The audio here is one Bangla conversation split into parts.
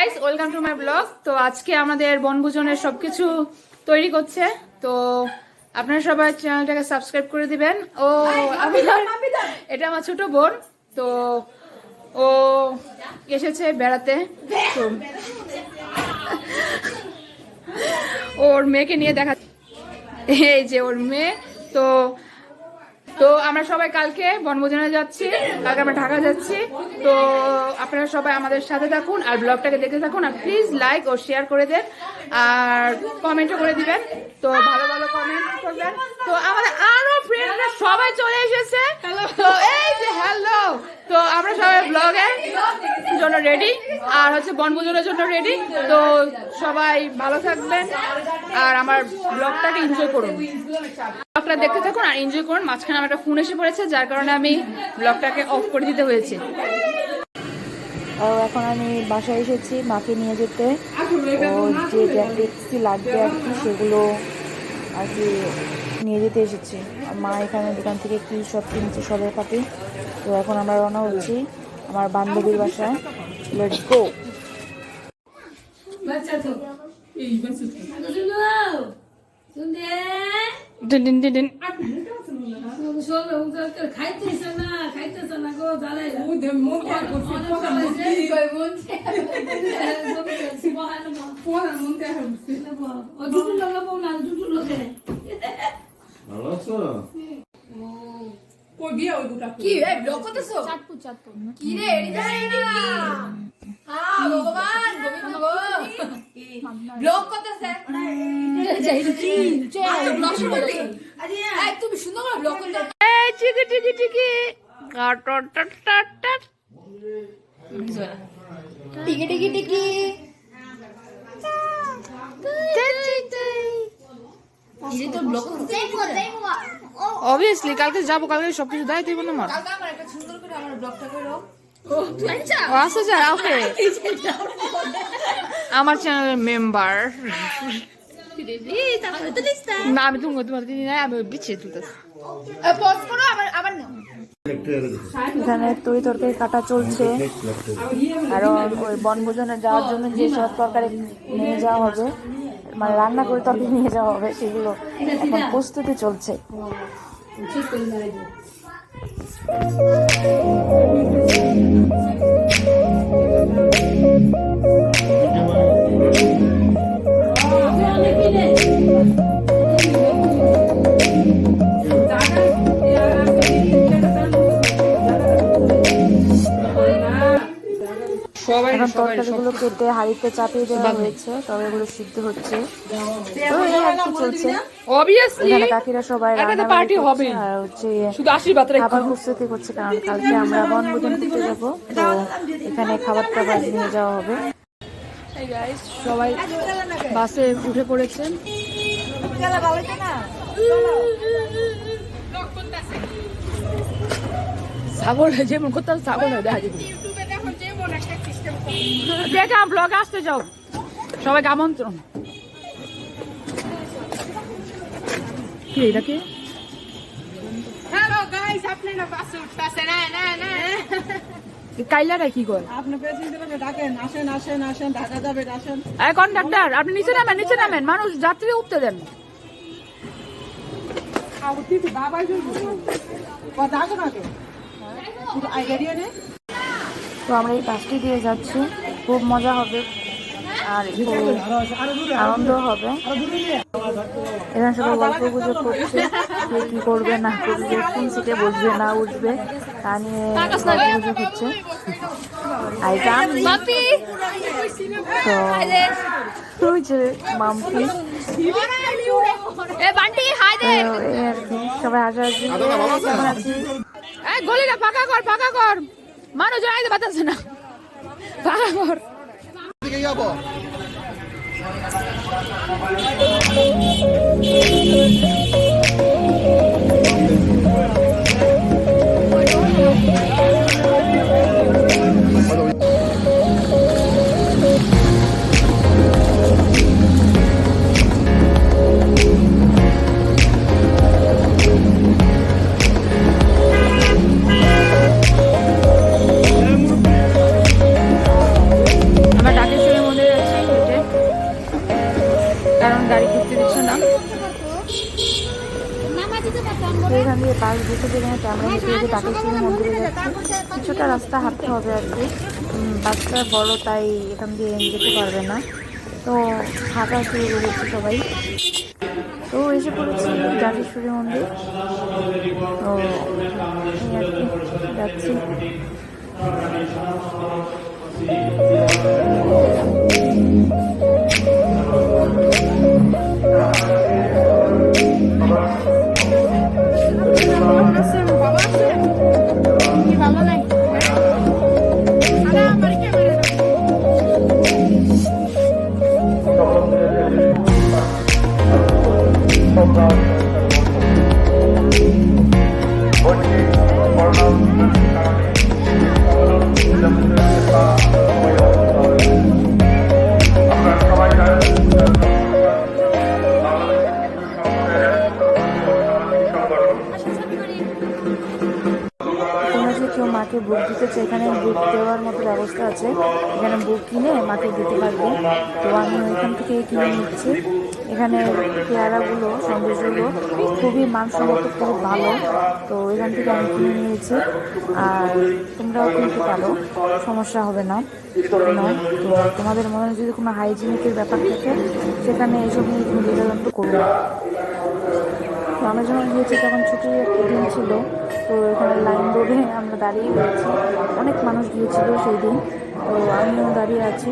Guys welcome to my blog. তো আজকে আমাদের বনভোজনের সবকিছু তৈরি করছে, তো আপনারা সবাই চ্যানেলটাকে সাবস্ক্রাইব করে দিবেন। ও এটা আমার ছোট বোন, তো ও এসেছে বেড়াতে, তো ওর মেয়েকে নিয়ে দেখা, এই যে ওর মেয়ে। তো তো আমরা সবাই কালকে বনভোজনে যাচ্ছি, কালকে আমরা ঢাকা যাচ্ছি। তো আপনারা সবাই আমাদের সাথে থাকুন আর ব্লগটাকে দেখতে থাকুন, আর প্লিজ লাইক ও শেয়ার করে দেন আর কমেন্টও করে দিবেন। তো ভালো ভালো কমেন্ট করবেন। তো আমাদের আরো ফ্রেন্ডরা সবাই চলে এসেছে, তো এই যে হ্যালো। তো আমরা সবাই ব্লগের জন্য রেডি আর হচ্ছে বনভোজনের জন্য রেডি। তো সবাই ভালো থাকবেন আর আমার ব্লগটাকে এনজয় করুন, ব্লগটা দেখতে থাকুন আর এনজয় করুন। মাঝখানে আমার একটা ফোন এসে পড়েছে, যার কারণে আমি ব্লগটাকে অফ করে দিতে হয়েছে। এখন আমি বাসায় এসেছি মাকে নিয়ে যেতে, ও যে ট্যাবলেটস লাগবে আর কি সেগুলো আর কি নিয়ে যেতে এসেছি। মা এখানে দোকান থেকে কি সব কিনছে সবের পাতি। তো এখন আমরা রওনা হচ্ছি আমার বান্ধবীর বাসায়। Let's go. কি রে ব্লগ করতেছো? চাঁদপুর কি রে এডিটা ভগবান গোবিন্দ গো ব্লগ করতেছে। তুমি সুন্দর করে ব্লগ করতে। এই টিকি টিকি টিকি টিকি টিকি টিকি অবভিয়াসলি কালকে যাবো, কালকে সবকিছু দায় দিব না। আমার চ্যানেলের মেম্বার না, আমি তোমার আমি বিছিয়ে তুলতেছি। এখানে তরি তরকারি কাটা চলছে, কারণ ওই বনভোজনে যাওয়ার জন্য যেসব তরকারি নিয়ে যাওয়া হবে, মানে রান্না করে তরকারি নিয়ে যাওয়া হবে, সেগুলো এখন প্রস্তুতি চলছে। এখন তরকারিগুলো কেটে হাঁড়িতে চাপিয়ে দেওয়া হয়েছে, তরকারিগুলো সিদ্ধ হচ্ছে। তো এই আর কি চলছে। এখানে কাকিরা সবাই রান্না করছে আর হচ্ছে খাবার প্রস্তুতি করছে, কারণ কালকে আমরা বনভোজন করতে যাবো। তো এখানে খাবার টাবার নিয়ে যাওয়া হবে। সবাই বাসে উঠে পড়েছেন। ছাগল যেমন করতে ছাগল দেখা যাবে, দেখে ব্লগে আসতে যাও সবাইকে আমন্ত্রণ। কি এটা কি? হ্যালো গাইস, আপনারা বাসে উঠতেছেন? না না কাইলারা কি কর? আপনি প্রেসিডেন্টকে ডাকেন, আসেন আসেন আসেন, ঢাকা যাবেন আসেন। এই কন্ডাক্টর আপনি নিচে নামেন, মানুষ যাত্রী উঠতে দেন। তো আমরা এই বাসটি দিয়ে যাচ্ছি, খুব মজা হবে আর খুব আনন্দ হবে। এখানে সবাই গল্প গুজব করছে, কে কি করবে না করবে, কোন সিটে বসবে না উঠবে, তা নিয়ে গল্প গুজব হচ্ছে। তো ওই যে মাম্পি আর কি সবাই হাসাহাসি কেমন আছি। গলিটা ফাঁকা কর, মানুষ জানাইতে পারতেছে না, ফাঁকা কর। আমরা ঢাকা দিয়ে পাশ দিতে যেখানে আমরা হেঁটে হেঁটে টাকেশ্বরী মন্দিরে যাচ্ছি। কিছুটা রাস্তা হাঁটতে হবে আর কি, বাচ্চা বড় তাই এখান দিয়ে যেতে পারবে না, তো হাঁটা শুরু করেছি সবাই। তো এসে পড়েছি টাকেশ্বরী মন্দির, তো এই আর কি যাচ্ছি। মাকে বুক দিতে চাই, এখানে বুক দেওয়ার মতো ব্যবস্থা আছে, এখানে বুক কিনে মাকে দিতে পারবে। তো আমি এখান থেকে কিনে নিচ্ছি। এখানে পেয়ারাগুলো সন্দেশগুলো খুবই মানসম্মত, খুব ভালো, তো এখান থেকে আমি কিনে নিয়েছি। আর তোমরাও কিনতে পারো, সমস্যা হবে না। তো তোমাদের মনে যদি কোনো হাইজিনিকের ব্যাপার থাকে সেখানে এসব নিয়ে তুমি দ্বিধাদ্বন্দ্ব করো না। তো আমরা যখন গিয়েছি তখন ছুটির একটা দিন ছিল, তো এখানে লাইন ধরে আমরা দাঁড়িয়ে রয়েছি, অনেক মানুষ গিয়েছিল সেই দিন, তো আমিও দাঁড়িয়ে আছি।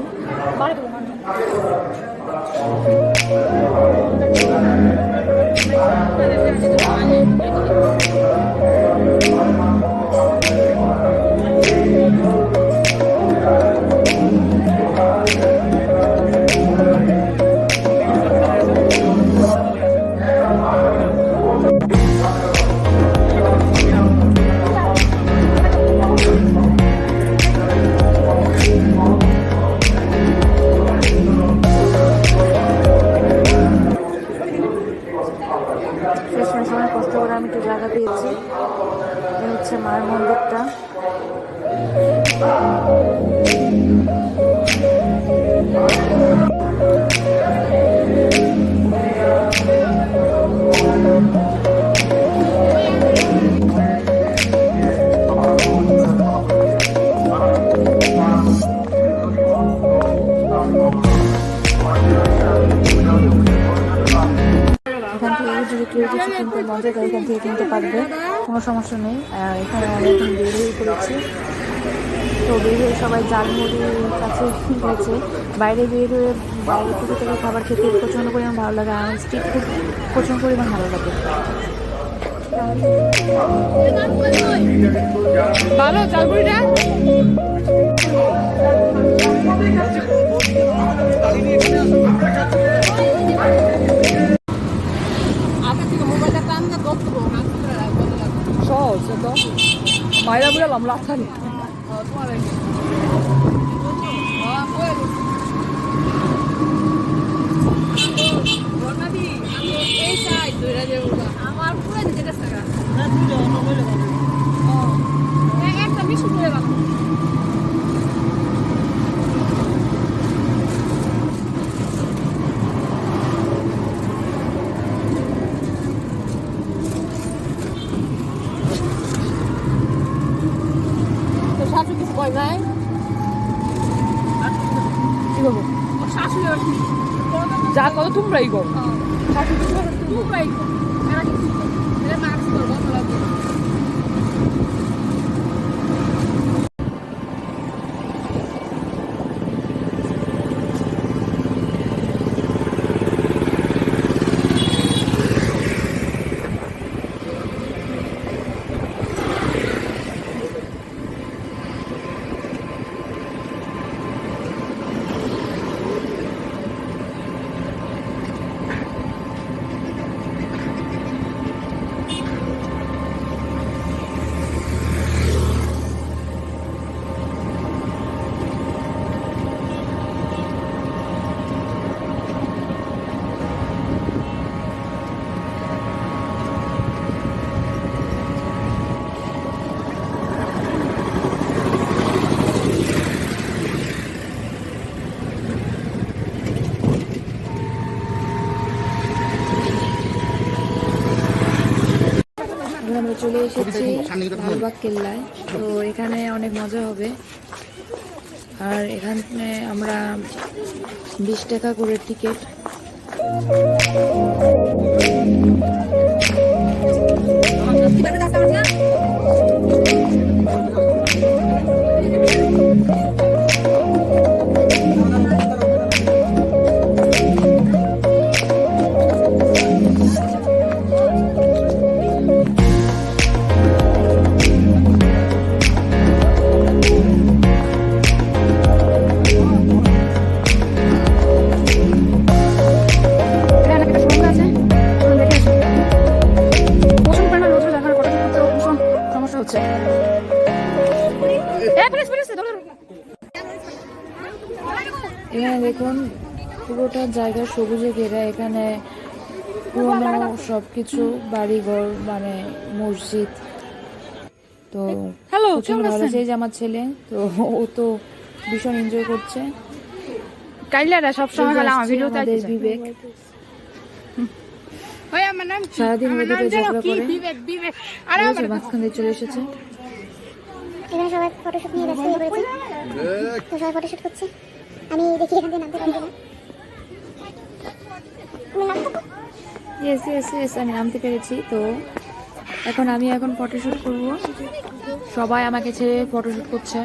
সময় কষ্ট করে আমি একটু জায়গা পেয়েছি। এই হচ্ছে মায়ের মন্দিরটা। এখান থেকে যদি কেউ কিছু কিনতে মন চায় এখান থেকে কিনতে পারবে, কোনো সমস্যা নেই। এখানে আমি এখন বের হয়ে পড়েছি, তো বের হয়ে সবাই জালমুড়ির কাছে গেছে। বাইরে বের হয়ে বাইরে থেকে খাবার খেতে প্রচণ্ড পরিমাণ ভালো লাগে, আর স্ট্রিট ফুড প্রচণ্ড পরিমাণ ভালো লাগে। ভালো জালমুড়িটা সহজ তো মায়েরা বলে লাম লাফানি আমার পুরো দিতে গেছে একটা মিশু করে বাবা কয় ভাই কি করবো শাশুড়ি যা কত তোমরাই গো শাশুড়ি তোমরাই গো এরা কিছু এরা মাছ করবো লাগবে চলে এসেছি লালবাগ কেল্লায়। তো এখানে অনেক মজা হবে। আর এখানে আমরা 20 টাকা করে টিকিট। এখানে দেখুন পুরোটা জায়গা সবুজে ঘেরা। এখানে পুরোনো সবকিছু, বাড়িঘর, মানে মসজিদ। তো প্রচুর ভালো লাগছে। এই যে আমার ছেলে, তো ও তো ভীষণ এনজয় করছে। কাইলারা সবসময় আমার ভিডিওতে আমাদের বিবেক সারাদিন ওদের ঝগড়া করে মাঝখান দিয়ে চলে এসেছে। এখানে সবাই ফটোশুট নিয়ে ব্যস্ত হয়ে পড়েছে। তো সবাই ফটোশুট করছে। আমি দেখি এখান থেকে নামতে পারবো না। ইয়েস আমি নামতে পেরেছি। তো আমি এখন ফটোশুট করব। সবাই আমাকে ছেড়ে ফটোশুট করছে।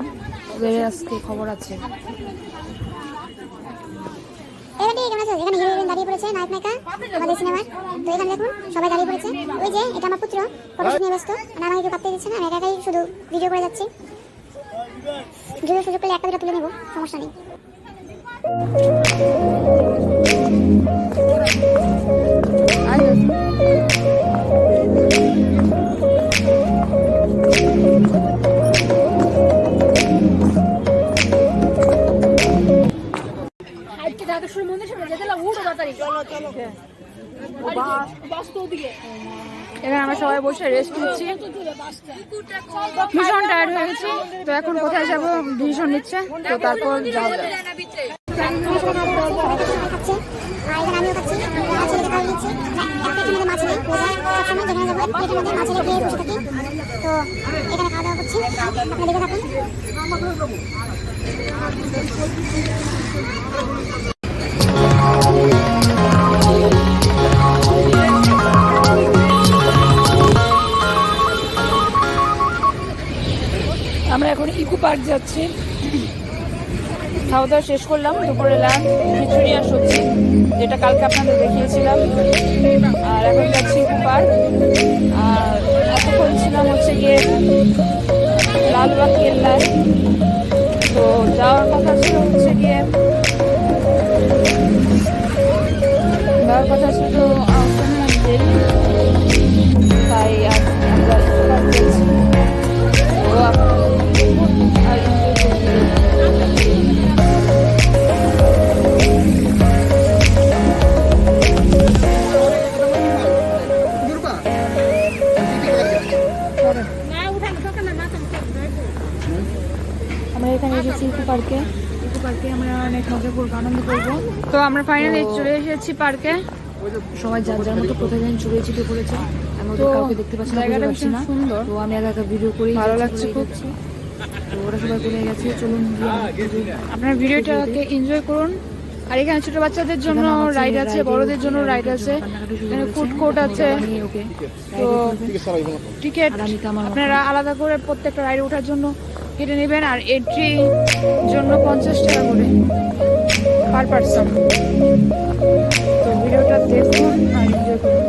ওদের আজকে খবর আছে। এখানে হিরো হিরোইন দাঁড়িয়ে পড়েছে, নায়ক নায়িকা আমাদের সিনেমার। তো এখানে দেখুন সবাই দাঁড়িয়ে পড়েছে। ওই যে এটা আমার পুত্র, ফটোশুট নিয়ে ব্যস্ত। আর আমাকে কেউ কাটতে দিচ্ছে না, আমি একাই শুধু ভিডিও করে যাচ্ছি। যদি সুযোগ পেলে একটা দুটো তুলে নেবো, সমস্যা নেই। এখানে আমরা সবাই বসে রেস্ট নিচ্ছি। ভীষণ টায়ার্ড হয়ে গেছি। তো এখন কোথায় যাবো ডিসিশন নিচ্ছে। তো তারপর যাওয়া যাবে। আমরা এখন ইকো পার্ক যাচ্ছি। খাওয়া দাওয়া শেষ করলাম, দুপুরে লাঞ্চ, খিচুড়ি আর সবজি, যেটা কালকে আপনাদের দেখিয়েছিলাম। আর এখন যাচ্ছি ইকো পার্ক। আর এতক্ষণ ছিলাম গিয়ে লালবাগ কেল্লায়। তো যাওয়ার কথা ছিল গিয়ে তাই আজ আমরা ইকো পার্ক যাচ্ছি। তো আপনারা দেখুন আর এনজয় করুন। আমরা এখানে এসেছি ইকো পার্কে। আমরা অনেক মজা করবো, আনন্দ করবো। তো আমরা ফাইনালি চলে এসেছি পার্কে। সবাই যার যার মতো কোথায় যেন ছড়িয়ে ছিটিয়ে পড়েছে। আমি তো কাউকে দেখতে পাচ্ছি না, জায়গাটা ভীষণ সুন্দর। তো আমি একা ভিডিও করি, ভালো লাগছে খুব। তো ওরা সবাই চলে গেছে। চলুন আপনার ভিডিওটাকে এনজয় করুন। আর এখানে ছোট বাচ্চাদের জন্য রাইড আছে, বড়দের জন্য রাইড আছে, এখানে ফুড কোর্ট আছে। তো টিকিট আপনারা আলাদা করে প্রত্যেকটা রাইডে ওঠার জন্য কেটে নেবেন। আর এন্ট্রি জন্য 50 টাকা করে পার পারসন। তো ভিডিওটা দেখুন আর এনজয় করুন।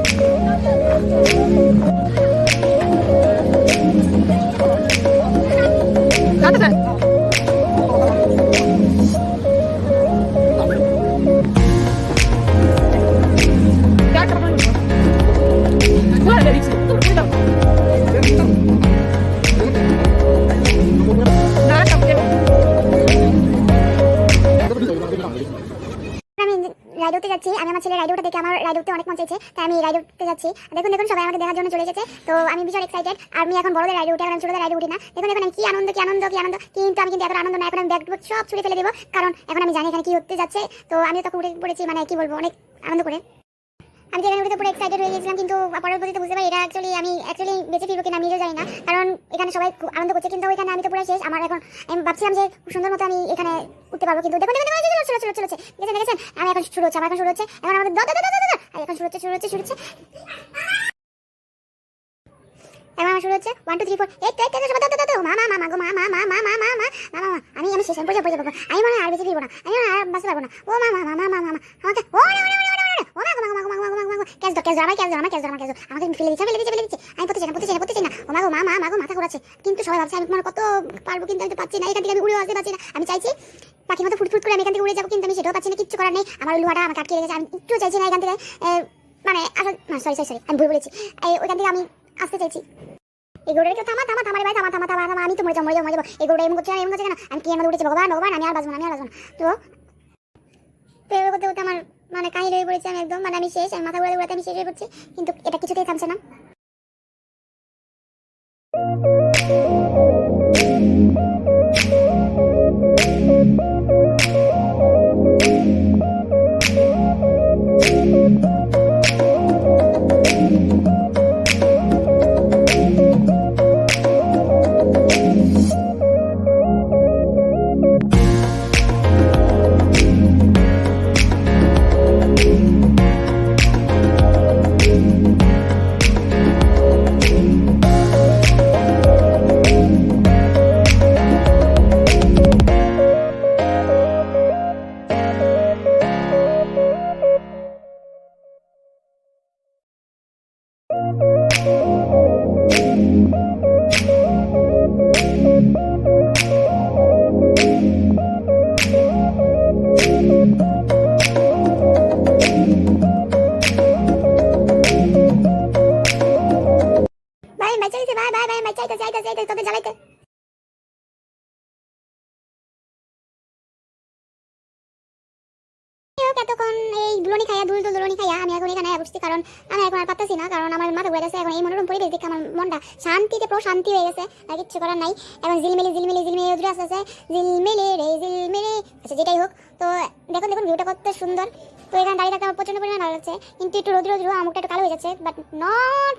রাইড উঠতে যাচ্ছি। আমি আমার ছেলে রাইড উঠে দেখে আমার রাইড উঠতে অনেক মন চাইছে, তাই আমি রাইড উঠতে যাচ্ছি। দেখুন দেখুন সবাই আমাকে দেখার জন্য চলে এসেছে। তো আমি ভীষণ এক্সাইটেড। আর আমি এখন বড়দের রাইডে উঠে, এখন ছোটদের রাইডে উঠি না। দেখুন এখন কি আনন্দ কি আনন্দ কি আনন্দ। কিন্তু আমি কিন্তু এত আনন্দ না। এখন আমি ব্যাগ সব ছুড়ে ফেলে দেবো, কারণ এখন আমি জানি এখানে কি হতে যাচ্ছে। তো আমিও তখন উঠে পড়েছি, মানে কি বলবো, অনেক আনন্দ করে। আমি তো এখানে উঠে পুরো এক্সাইটেড হয়ে গেছিলাম, কিন্তু পরবর্তীতে বুঝতে পারি এটা আমি বেঁচে ফিরবো কিনা আমি নিজেও জানি না, কারণ এখানে সবাই খুব আনন্দ করছে, কিন্তু এখানে আমি তো পুরো শেষ। আমার এখন আমি ভাবছিলাম যে খুব সুন্দর মতো আমি এখানে উঠতে পারবো, কিন্তু দেখুন দেখেছেন আমি এখন শুরু হচ্ছে, এখন আমাদের এখন শুরু হচ্ছে এখন আমার শুরু হচ্ছে 1 2 3 4 এই আমি শেষ আমি পড়ে যাবো, আমি মনে হয় আর বেঁচে ফিরবো না, আমি মনে হয় আর বাঁচতে পারবো না। ও মা আমাকে আমাকে ফেলে দিচ্ছে আমি পড়তে চাই না। ও মা মাথা ঘোরাচ্ছে, কিন্তু সবাই ভাবছে আমি কত পারবো, কিন্তু আমি তো পাচ্ছি না, এখান থেকে আমি উড়ে আসতে পারছি না। আমি চাইছি পাখির মতো ফুটফুট করে আমি এখান থেকে উড়ে যাবো, কিন্তু আমি সেটাও পাচ্ছি না, কিচ্ছু করার নেই। আমার লোহাটা আমাকে আটকে রেখেছে, আমি একটু চাইছি না এখান থেকে মানে সরি আমি ভুল বলেছি, ওইখান থেকে আমি আসতে চাইছি। এই গরুটা থামা ভাই থামা, আমি তো মরে যাবো। এই গরুটা এমন করছে কেন, আমি কি আমার উঠেছে ভগবান আমি আর বাঁচবো না। তো করতে আমার মানে কাহিল হয়ে পড়েছে, আমি একদম মানে আমি শেষ, আমি মাথা ঘুরাতে আমি শেষ হয়ে পড়ছি, কিন্তু এটা কিছুতেই থামছে না। তোদের জ্বালাইতে এতক্ষণ এই দুলনি খাইয়া দুলনি খাইয়া আমি এখন এখানে বসছি, কারণ আমি এখন আর পারতেছি না, কারণ আমার মাথা ঘুরে গেছে। এখন এই মনোরম পরিবেশ দেখে আমার মনটা শান্তিতে প্রশান্তি হয়ে গেছে, আর কিচ্ছু করার নাই। এখন ঝিলমিলি উদরে আসতেছে, ঝিলমিলি আচ্ছা যেটাই হোক। তো দেখুন ভিউটা কত সুন্দর। তো এখানে দাঁড়িয়ে থাকতে আমার প্রচন্ড পরিমাণে ভালো লাগছে, কিন্তু একটু রোদ্র আমার মুখটা একটু কালো হয়ে যাচ্ছে, বাট নট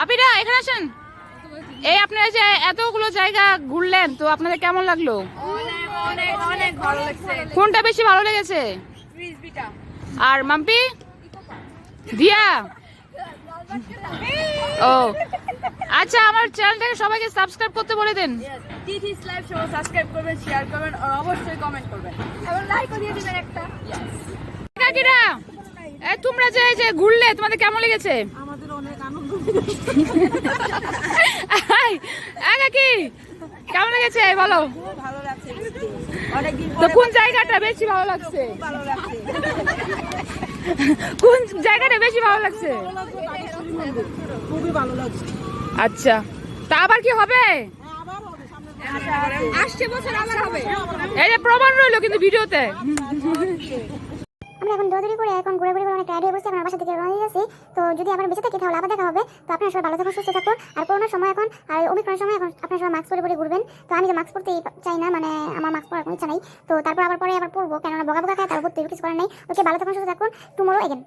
আপিরা এখানে আসেন। এই আপনারা যে এতগুলো জায়গা ঘুরলেন, তো আপনাদের কেমন লাগলো? অনেক ভালো লাগছে। কোনটা বেশি ভালো লেগেছে? আর মাম্পি দিয়া? ও আচ্ছা, আমার চ্যানেলটাকে সবাইকে সাবস্ক্রাইব করতে বলে দেন। তিথিস লাইভ শো সাবস্ক্রাইব করবেন, শেয়ার করবেন আর অবশ্যই কমেন্ট করবেন এবং লাইকও দিয়ে দিবেন একটা। কাকিরা তোমরা যে ঘুরলে তোমাদের কেমন লেগেছে? আমাদের অনেক আনন্দ কাকি কেমন লেগেছে বলো? ভালো লাগছে, অনেকদিন তো কোন জায়গাটা বেশি ভালো লাগছে? ভালো লাগছে। কোন জায়গাটা বেশি ভালো লাগছে? খুবই ভালো লাগছে। আচ্ছা, তা আবার কি হবে? আসছে বছর আবার হবে, এই যে প্রমাণ রইলো কিন্তু ভিডিওতে। আমরা এখন দৌড়াদৌড়ি করে এখন ঘুরে অনেক টায়ার্ড হয়ে বসে, এখন বাসা থেকে রওনা দিয়েছি। তো যদি আবার বেঁচে থাকি তাহলে আবার দেখা হবে। তো আপনারা সবাই ভালো থাকুন, সুস্থ থাকুন। আর করোনার সময় এখন আর ওমিক্রনের সময় এখন আপনারা সবাই মাস্ক পরে ঘুরবেন। তো আমি তো মাস্ক পরতেই চাই না, মানে আমার মাস্ক পরার কোনো ইচ্ছা নাই। তো তারপর আবার পরে পরবো, কেননা বগা খায়, তারপর কিছু করার নেই। ওকে, ভালো থাকুন, সুস্থ থাকুন। Tomorrow again.